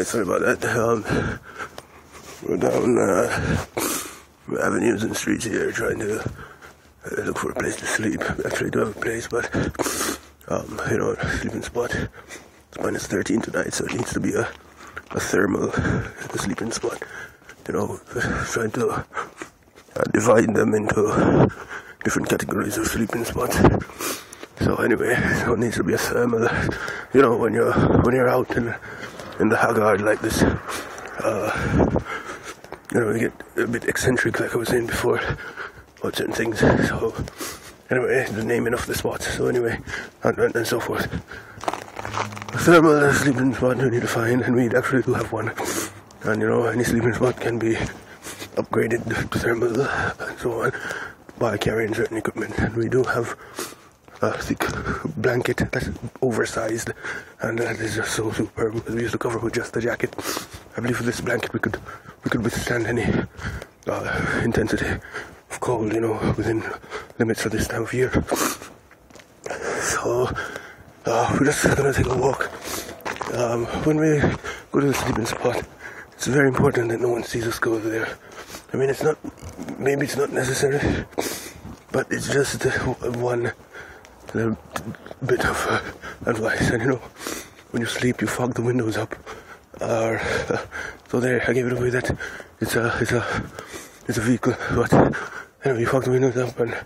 Anyway, sorry about that. We're down avenues and streets here trying to look for a place to sleep. We actually do have a place, but sleeping spot. It's minus 13 tonight, so it needs to be a thermal sleeping spot. Trying to divide them into different categories of sleeping spots. So anyway, so it needs to be a thermal. When you're out in the haggard like this, you get a bit eccentric, like I was saying before, about certain things. So anyway, the naming of the spots. So anyway, and so forth. A thermal sleeping spot we need to find, and we actually do have one. And any sleeping spot can be upgraded to thermal and so on by carrying certain equipment. And we do have a thick blanket that's oversized, and that is just so superb because we used to cover with just the jacket. I believe with this blanket we could withstand any intensity of cold, within limits for this time of year. So we're just gonna take a walk. When we go to the sleeping spot, it's very important that no one sees us go there. I mean, maybe it's not necessary, but it's just one little bit of advice. And when you sleep, you fog the windows up. So there, I gave it away that it's a vehicle, but you fog the windows up, and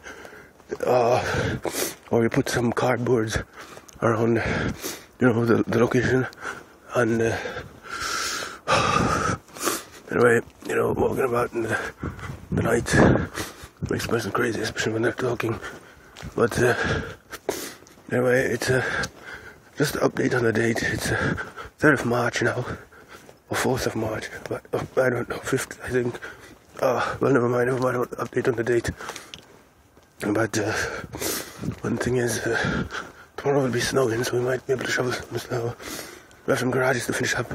or you put some cardboards around, the location, and anyway, walking about in the night makes a person crazy, especially when they're talking. But anyway, it's just an update on the date. It's 3rd of March now, or 4th of March, but I don't know, 5th, I think. Well, never mind, update on the date. But one thing is, tomorrow will be snowing, so we might be able to shovel some snow. We have some garages to finish up,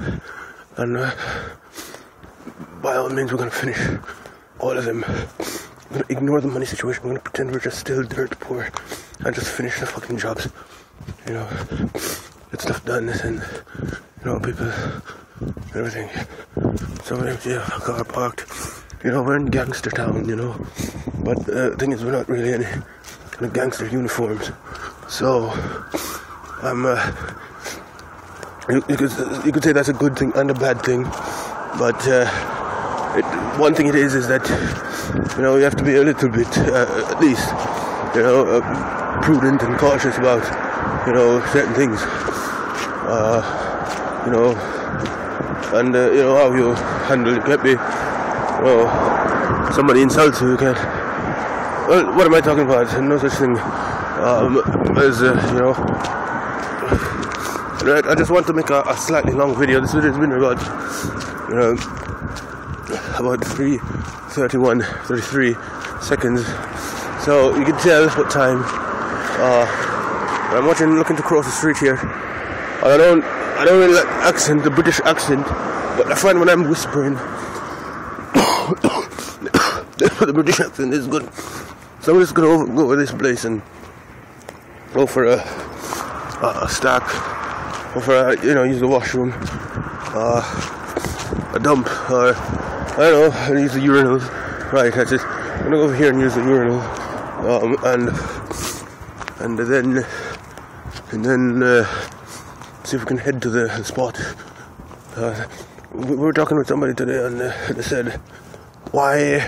and by all means, we're going to finish all of them. We're going to ignore the money situation. We're going to pretend we're just still dirt poor and just finish the fucking jobs. Get stuff done, and people, everything. So we have a car parked. We're in gangster town, but the thing is, we're not really in kind of gangster uniforms. So you could say that's a good thing and a bad thing. But one thing it is that you have to be a little bit at least prudent and cautious about certain things, and how you handle it. Can't be somebody insults you, can't. Well, what am I talking about? No such thing as I just want to make a slightly long video. This video has been about 33 seconds, so you can tell what time. I'm looking to cross the street here. I don't really like the British accent, but I find when I'm whispering, the British accent is good. So I'm just gonna go over this place and go for a stack, go for use the washroom, a dump, or I don't know, use the urinal. Right, that's it. I'm gonna go over here and use the urinal, and then see if we can head to the spot. We were talking with somebody today, and they said, "Why?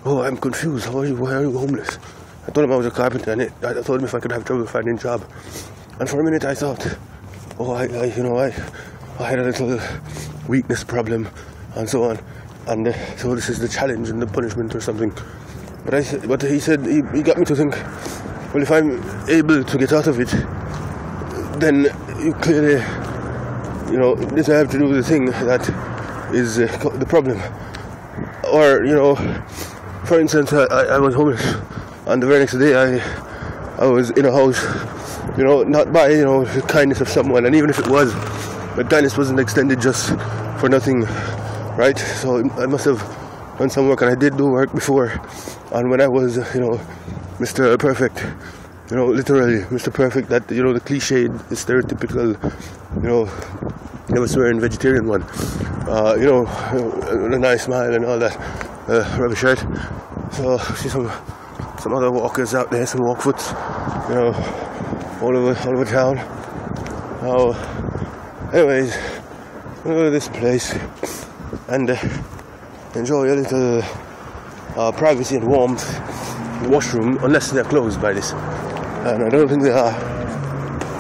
Oh, I'm confused. Why are you homeless?" I told him I was a carpenter, and I told him if I could have trouble finding a job. And for a minute, I thought, I had a little weakness problem, and so on. And so this is the challenge and the punishment or something. But he said he got me to think, well, if I'm able to get out of it, then you clearly, this I have to do with the thing that is the problem. Or for instance, I was homeless, and the very next day I was in a house, not by the kindness of someone, and even if it was, the kindness wasn't extended just for nothing. Right, so I must have done some work, and I did do work before. And when I was, Mr. Perfect, literally Mr. Perfect, that the cliched, the stereotypical, They were swearing vegetarian one. With a nice smile and all that rubbish, right? So see some other walkers out there, some walkfoots, all over town. Anyways, I'm gonna go to this place and enjoy a little privacy and warmth in the washroom, unless they're closed by this. And I don't think they are.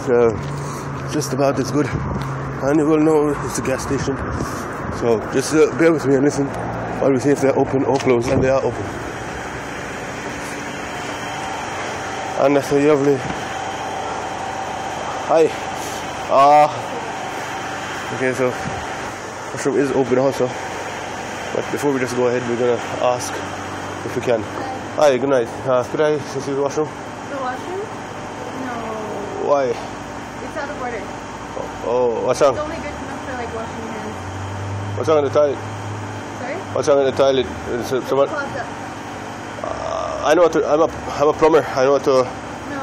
So just about as good. And you will know it's a gas station. So just bear with me and listen while we see if they're open or closed, and they are open. And that's a lovely. Hi. Okay, so washroom is open also. But before we just go ahead, we're gonna ask if we can. Hi, good night. Could I see the washroom? The washroom? No. Why? It's out of order. Oh, what's wrong? It's only good enough for like washing your hands. What's wrong in the toilet? Sorry? What's wrong in the toilet? Someone. I know what to. I'm a plumber. I know what to. No.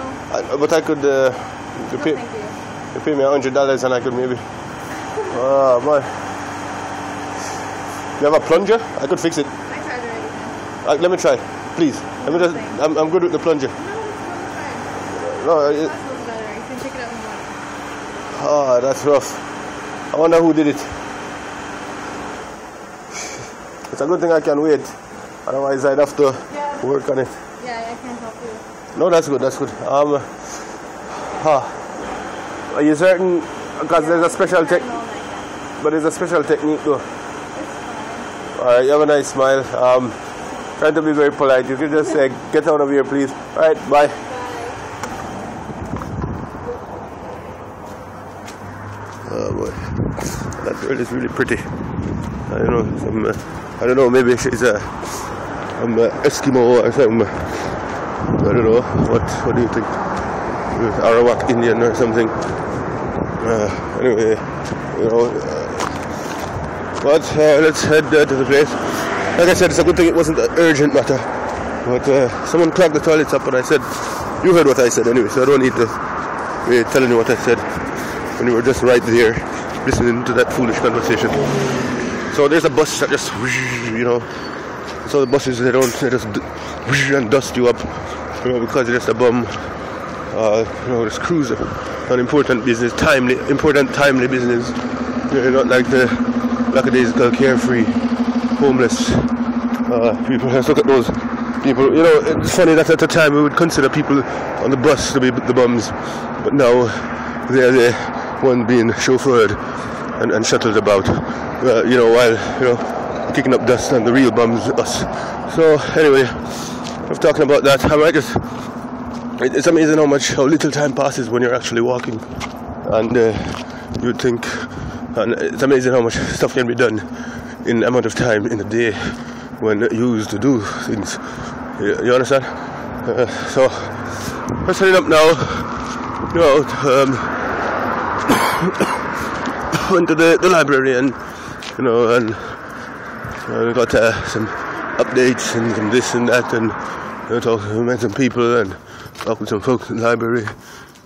But I could. You pay me $100 and I could maybe. Oh my. You have a plunger? I could fix it. I tried already. Let me try, please. Let me just. I'm good with the plunger. No, it's fine. No. You can pick it up in the morning. Oh, that's rough. I wonder who did it. It's a good thing I can wait. Otherwise, I'd have to work on it. Yeah, I can't help you. No, that's good. That's good. Are you certain? Because there's a special technique. But there's a special technique though. Alright, you have a nice smile. Trying to be very polite. You can just say, get out of here, please. Alright, bye. Oh boy, that girl is really pretty. I don't know. Maybe she's a Eskimo or something. I don't know. What do you think? Arawak Indian or something. Anyway, but let's head to the place. Like I said, it's a good thing it wasn't an urgent matter. But someone clogged the toilets up, and I said, you heard what I said anyway, so I don't need to be telling you what I said when you were just right there listening to that foolish conversation. So there's a bus that just, so the buses, they just and dust you up, because you're just a bum. Just cruise on important business, timely business. Not like the lackadaisical, carefree, homeless people. Let's look at those people. It's funny that at the time we would consider people on the bus to be the bums, but now they're the one being chauffeured and shuttled about. While kicking up dust, and the real bums us. So anyway, I'm talking about that. I might just. It's amazing how little time passes when you're actually walking, and you'd think, and it's amazing how much stuff can be done in the amount of time in a day when used to do things. You understand? So we're setting up now. Went to the library and got some updates and some this and that, and met some people and. Talk with some folks in the library,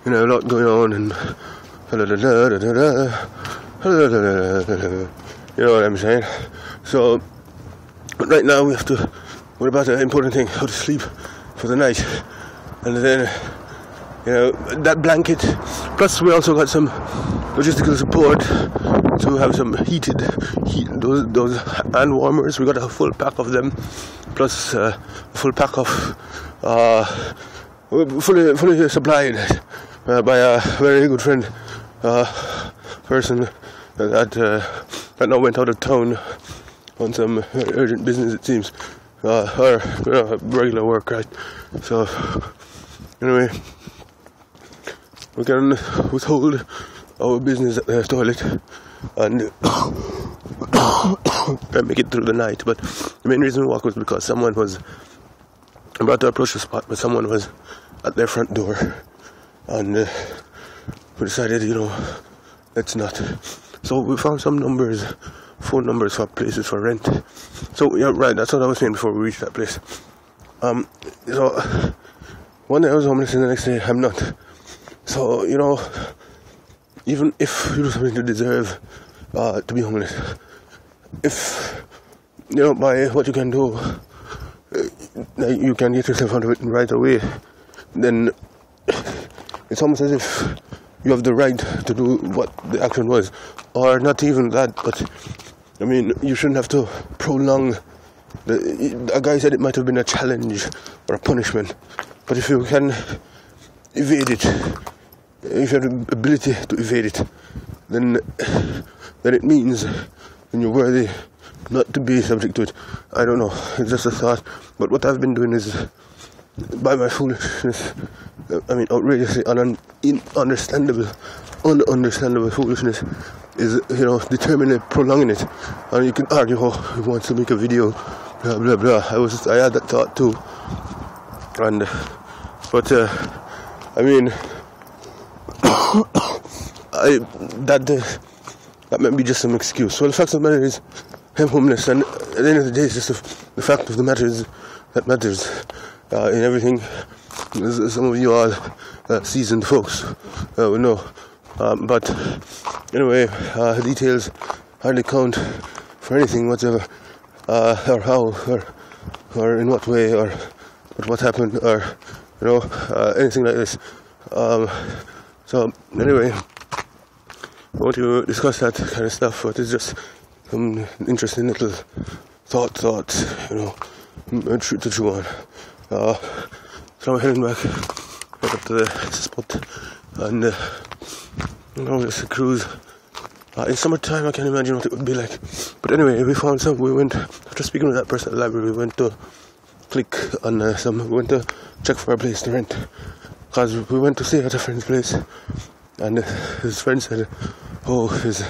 a lot going on, and you know what I'm saying. So, but right now we're about an important thing: how to sleep for the night, and then that blanket. Plus, we also got some logistical support to have some heat those hand warmers. We got a full pack of them, plus a full pack of. Fully supplied by a very good friend, person that now went out of town on some urgent business, it seems, or regular work, right? So anyway, we can withhold our business at the toilet and make it through the night. But the main reason we walked was because someone was about to approach the spot, but someone was at their front door, and we decided, let's not. So we found some phone numbers for places for rent. So yeah, right, that's what I was saying before we reached that place. So one day I was homeless and the next day I'm not. So even if you do something to deserve to be homeless. If, by what you can do, you can get yourself out of it right away, then it's almost as if you have the right to do what the action was. Or not even that, but, you shouldn't have to prolong. A guy said it might have been a challenge or a punishment, but if you can evade it, if you have the ability to evade it, then it means then you're worthy not to be subject to it. I don't know, it's just a thought. But what I've been doing is, by my foolishness, outrageously ununderstandable foolishness, is, determinedly prolonging it. And you can argue, he wants to make a video, blah blah blah. I had that thought too, that might be just some excuse. Well, the fact of the matter is, I'm homeless, and at the end of the day, it's just the fact of the matter is that matters in everything. As some of you all seasoned folks will know. But anyway, details hardly count for anything whatsoever, or how, or in what way, or what happened, or anything like this. So anyway, I want to discuss that kind of stuff, but it's just some interesting little thoughts, to chew on. So I'm heading back up to the spot, and just a cruise. In summertime, I can't imagine what it would be like. But anyway, we found some. We went, after speaking with that person at the library, we went to click on we went to check for a place to rent, because we went to stay at a friend's place, and his friend said, his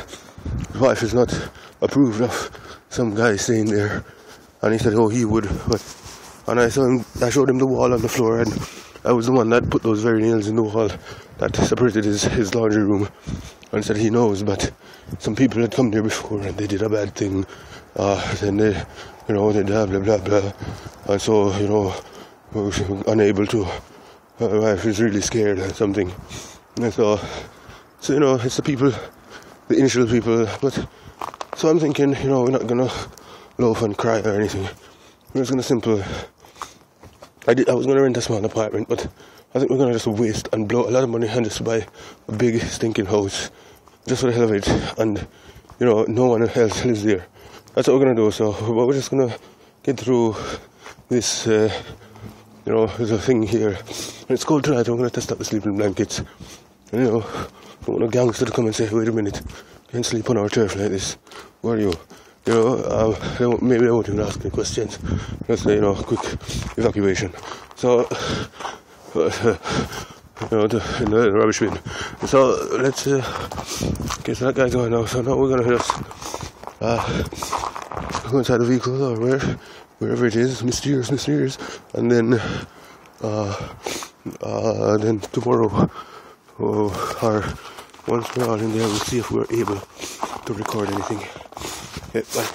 wife is not approved of some guy staying there, and he said, he would, and I showed him the wall on the floor, and I was the one that put those very nails in the wall that separated his laundry room, and said he knows, but some people had come there before and they did a bad thing, then they, they blah blah blah blah, and so, was unable to, my wife is really scared or something, and so it's the people, the initial people, but, so I'm thinking, we're not gonna loaf and cry or anything, we're just gonna I was gonna rent a small apartment, but I think we're gonna just waste and blow a lot of money and just buy a big stinking house, just for the hell of it, and, no one else lives there. That's what we're gonna do, so we're just gonna get through this, there's a thing here. When it's cold tonight, I'm gonna test out the sleeping blankets. And, I don't want a gangster to come and say, wait a minute, you can't sleep on our turf like this. Where are you? Maybe I won't even ask any questions. Just say, quick evacuation. So, in the rubbish bin. So, let's get that guy going now. So now we're gonna just go inside the vehicle or wherever it is, mysterious, and then tomorrow, or once we're all in there, we'll see if we're able to record anything. Okay, bye.